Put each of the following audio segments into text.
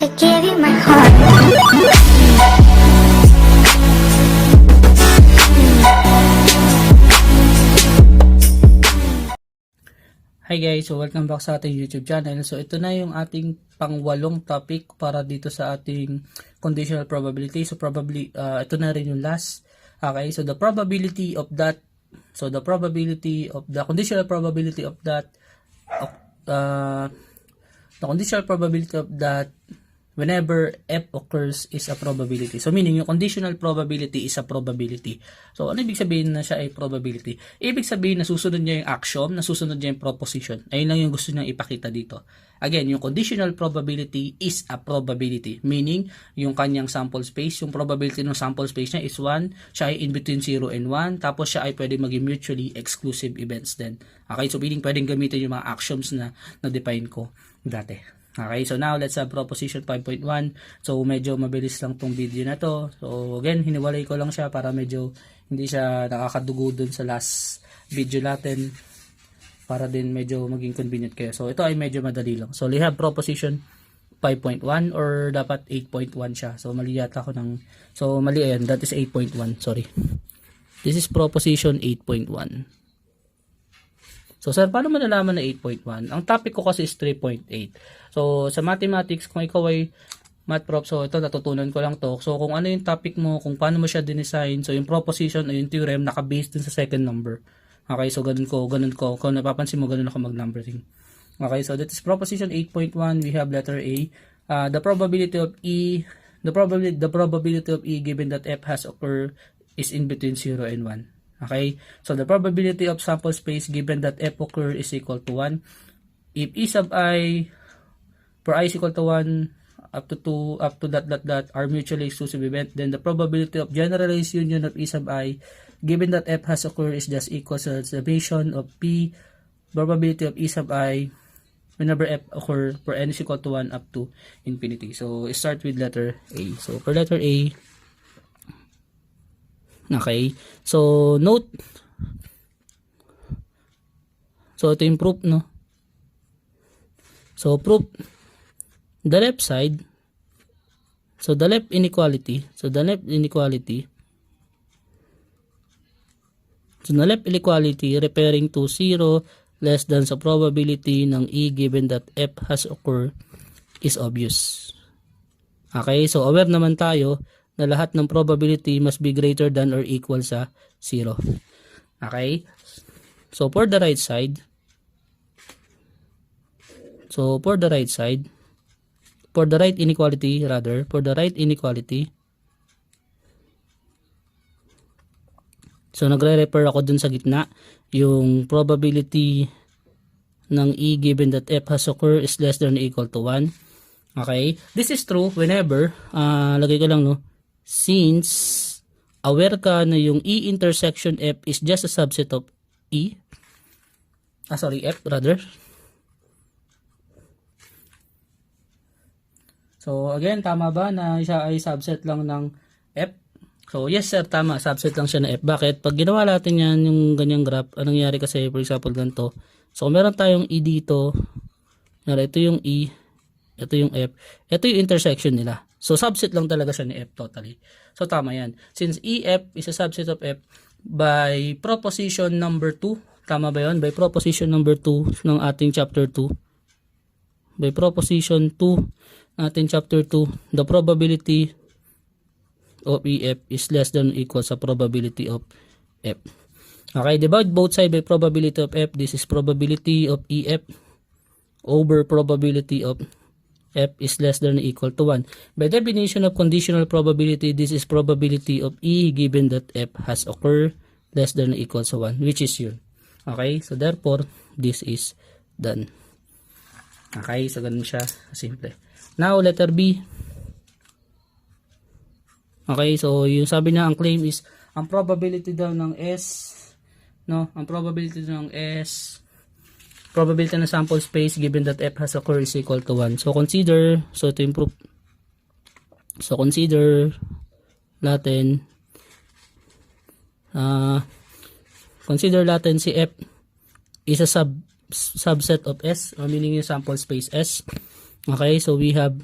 I gave you my heart. Hi guys, so welcome back sa ating YouTube channel. So ito na yung ating pang-walong topic para dito sa ating conditional probability. So probably ito na rin yung last. Okay, so the probability of that, so the probability of the conditional probability of that, the conditional probability of that whenever f occurs is a probability. So meaning yung conditional probability is a probability. So ano ibig sabihin na siya ay probability? Ibig sabihin na susunod niya yung axiom, nasusunod niya yung proposition. Ayun lang yung gusto niyang ipakita dito. Again, yung conditional probability is a probability. Meaning, yung kanyang sample space, yung probability ng sample space niya is 1. Siya ay in between 0 and 1. Tapos siya ay pwede maging mutually exclusive events din. Okay, so meaning pwedeng gamitin yung mga axioms na na-define ko dati. Okay, so now let's have proposition 5.1. So medyo mabilis lang tong video na to. So again, hiniwalay ko lang siya para medyo hindi siya nakakadugo dun sa last video natin, para din medyo maging convenient kayo. So ito ay medyo madali lang. So we have proposition 5.1 or dapat 8.1 siya. So mali yata ako ng, so mali ayan, that is 8.1, sorry. This is proposition 8.1. So, sir, paano mo nalaman na 8.1? Ang topic ko kasi is 3.8. So, sa mathematics, kung ikaw ay math prof, so ito, natutunan ko lang to. So, kung ano yung topic mo, kung paano mo siya dinesign, so yung proposition o yung theorem, naka-base din sa second number. Okay, so ganun ko. Kung napapansin mo, ganun ako mag-numbering. Okay, so that is proposition 8.1. We have letter A. The probability of E given that F has occurred is in between 0 and 1. Okay, so the probability of sample space given that f occur is equal to 1. If e sub I for I is equal to 1 up to 2 up to that are mutually exclusive event, then the probability of generalized union of e sub I given that f has occurred is just equal to the summation of p probability of e sub I whenever f occur for n is equal to 1 up to infinity. So start with letter A. So for letter A, okay, so note, so ito yung proof, no? So proof, the left side, so the left inequality referring to 0 less than sa probability ng E given that F has occurred is obvious. Okay, so aware naman tayo na lahat ng probability must be greater than or equal sa 0. Okay? So for the right side, for the right inequality, so nagre-refer ako dun sa gitna, yung probability ng E given that F has occurred is less than or equal to 1. Okay? This is true whenever, lagay ko lang, no, since aware ka na yung E intersection F is just a subset of E, F rather. So again, tama ba na siya ay subset lang ng F? So yes sir, tama, subset lang siya ng F. Bakit? Pag ginawa natin yan, yung ganyang graph, anong nangyari kasi, for example, ganito. So kung meron tayong E dito, ito yung E, ito yung F, ito yung intersection nila. So subset lang talaga siya ni F totally. So tama yan. Since EF is a subset of F, by proposition number 2, tama ba yun? By proposition number 2 ng ating chapter 2, by proposition 2 ating chapter 2, the probability of EF is less than or equal sa probability of F. Okay, divide both sides by probability of F. This is probability of EF over probability of F is less than or equal to 1. By definition of conditional probability, this is probability of E given that F has occurred less than or equal to 1, which is yun. Okay, so therefore, this is done. Okay, so ganun siya, simple. Now, letter B. Okay, so yung sabi na ang claim is, ang probability daw ng S, no, ang probability ng S, probability ng sample space given that F has occurred is equal to 1. So consider, so to improve, so consider natin si F is a subset of S, meaning yung sample space S. Okay, so we have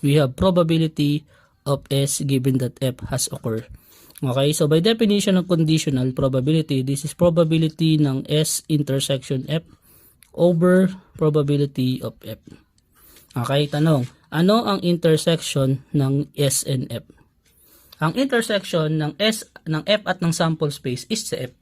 we have probability of S given that F has occurred. Okay, so by definition of conditional probability, this is probability ng S intersection F over probability of F. Okay, tanong, ano ang intersection ng S and F? Ang intersection ng S ng F at ng sample space is sa F.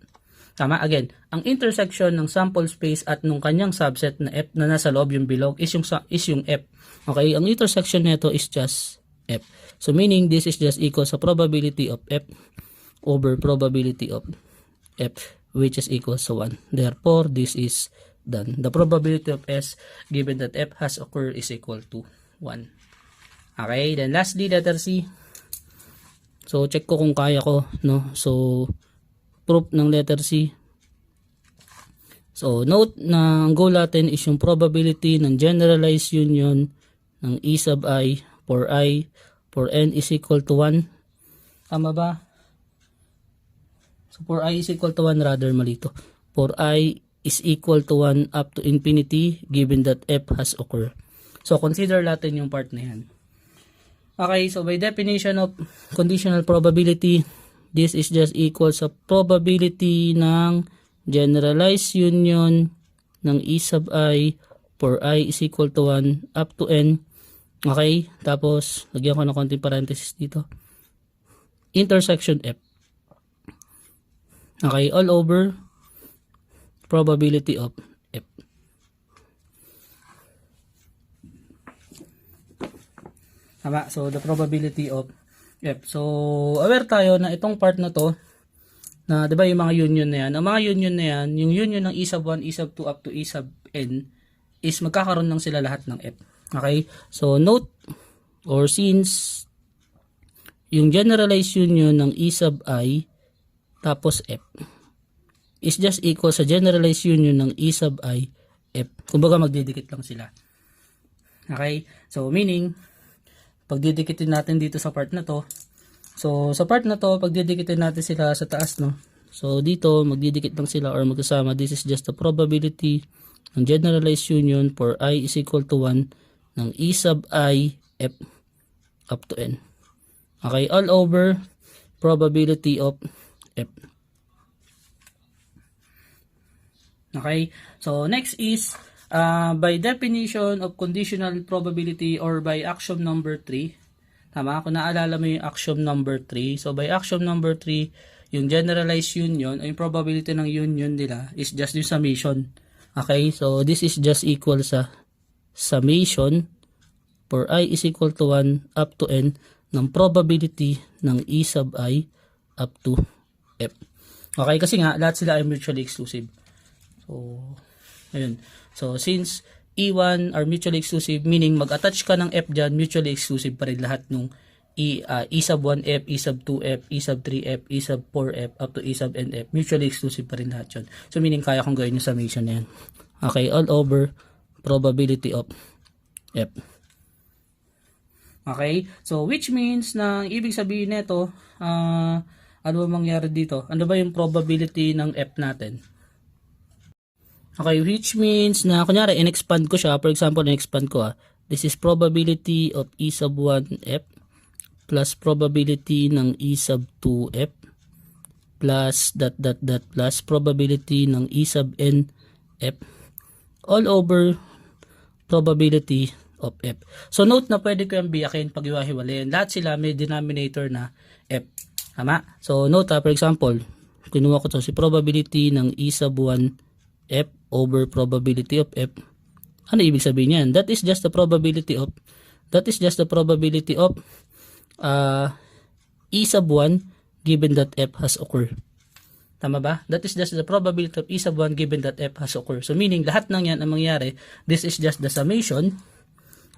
Tama, again, ang intersection ng sample space at nung kanyang subset na F na nasa loob yung bilog is yung F. Okay, ang intersection nito is just F. So meaning this is just equal sa probability of F over probability of F, which is equal to 1. Therefore, this is done. The probability of S given that F has occurred is equal to 1. Okay, then lastly, letter C. So check ko kung kaya ko, no? So proof ng letter C. So note na ang goal natin is yung probability ng generalized union ng E sub I for n is equal to 1. Tama ba? So for I is equal to 1, rather malito. For I is equal to 1 up to infinity given that F has occurred. So consider natin yung part na yan. Okay, so by definition of conditional probability, this is just equal sa probability ng generalized union ng E sub I for I is equal to 1 up to n. Okay, tapos lagyan ko ng konting parenthesis dito. Intersection F. Okay, all over probability of F. Tama, so the probability of F. So aware tayo na itong part na to, na 'di ba yung mga union na yan, ang mga union na yan, yung union ng E sub 1, E sub 2 up to E sub n is magkakaroon lang sila lahat ng F. Okay, so note or since yung generalized union ng E sub I tapos F is just equal sa generalized union ng E sub I F. Kumbaga magdidikit lang sila. Okay, so meaning pagdidikitin natin dito sa part na to, so sa part na to pagdidikitin natin sila sa taas, no? So dito magdidikit lang sila or magkasama. This is just the probability ng generalized union for I is equal to 1 ng E sub I F up to n. Okay, all over probability of F. Okay, so next is by definition of conditional probability or by axiom number 3. Tama, kung naalala mo yung axiom number 3. So by axiom number 3, yung generalized union, yung probability ng union nila is just yung summation. Okay, so this is just equal sa summation for I is equal to 1 up to n ng probability ng E sub I up to F. Okay, kasi nga lahat sila ay mutually exclusive. So, ayun. So, since E1 are mutually exclusive, meaning mag-attach ka ng F dyan, mutually exclusive pa rin lahat nung E sub 1F, E sub 2F, E sub 3F, E sub 4F, up to E sub NF. Mutually exclusive pa rin lahat yun. So, meaning kaya kong gawin yung summation na yan. Okay, all over probability of F. Okay, so which means na ibig sabihin nito, ano ba mangyari dito? Ano ba yung probability ng F natin? Okay, which means na kunyari in-expand ko siya. For example, in-expand ko this is probability of E sub 1F plus probability ng E sub 2F plus plus probability ng E sub NF all over probability of F. So note na pwede ko yung biyakin pag iwahiwalayin. Lahat sila may denominator na F. Tama? So note for example, kinuha ko to si probability ng E sub 1F over probability of F. Ano ibig sabihin yan? That is just the probability of E sub 1 given that F has occurred. Tama ba? That is just the probability of E sub 1 given that F has occurred. So meaning lahat ng yan ang mangyari, this is just the summation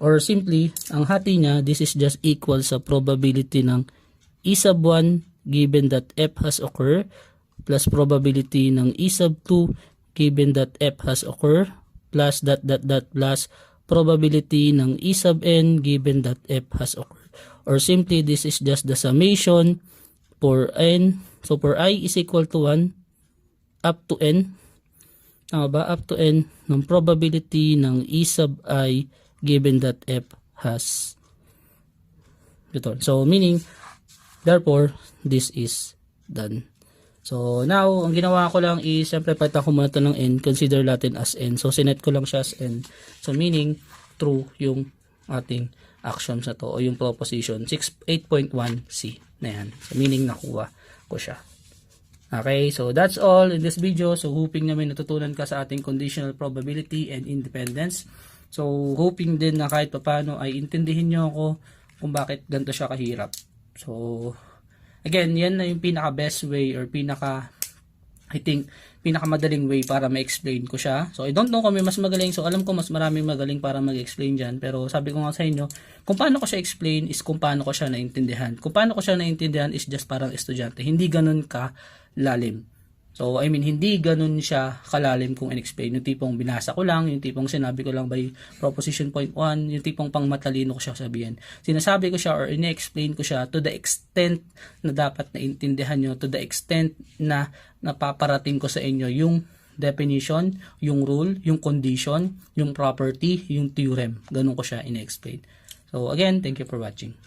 or simply ang hati niya, this is just equal sa probability ng E sub 1 given that F has occurred plus probability ng E sub 2 given that F has occurred plus plus probability ng E sub n given that F has occurred. Or simply this is just the summation for n. So for I is equal to 1 up to n. Tama ba? Up to n ng probability ng E sub I given that F has return. So meaning, therefore, this is done. So now, ang ginawa ko lang is, siyempre palitan ko muna ito ng n, consider natin as n. So sinet ko lang siya as n. So meaning, true yung ating actions na to o yung proposition 8.1c na yan. So meaning nakuha ko siya. Okay, so that's all in this video. So hoping na may natutunan ka sa ating conditional probability and independence. So hoping din na kahit paano ay intindihin nyo ako kung bakit ganito siya kahirap. So again, yan na yung pinaka best way or I think pinakamadaling way para ma-explain ko siya. So I don't know kung may mas magaling. So alam ko mas maraming magaling para mag-explain dyan. Pero sabi ko nga sa inyo, kung paano ko siya explain is kung paano ko siya naintindihan. Kung paano ko siya naintindihan is just parang estudyante. Hindi ganun ka lalim. So I mean, hindi ganun siya kalalim kung in-explain. Yung tipong binasa ko lang, yung tipong sinabi ko lang by proposition point 1, yung tipong pang matalino ko siya sabihin. Sinasabi ko siya or in-explain ko siya to the extent na dapat naintindihan nyo, to the extent na napaparating ko sa inyo yung definition, yung rule, yung condition, yung property, yung theorem. Ganun ko siya in-explain. So again, thank you for watching.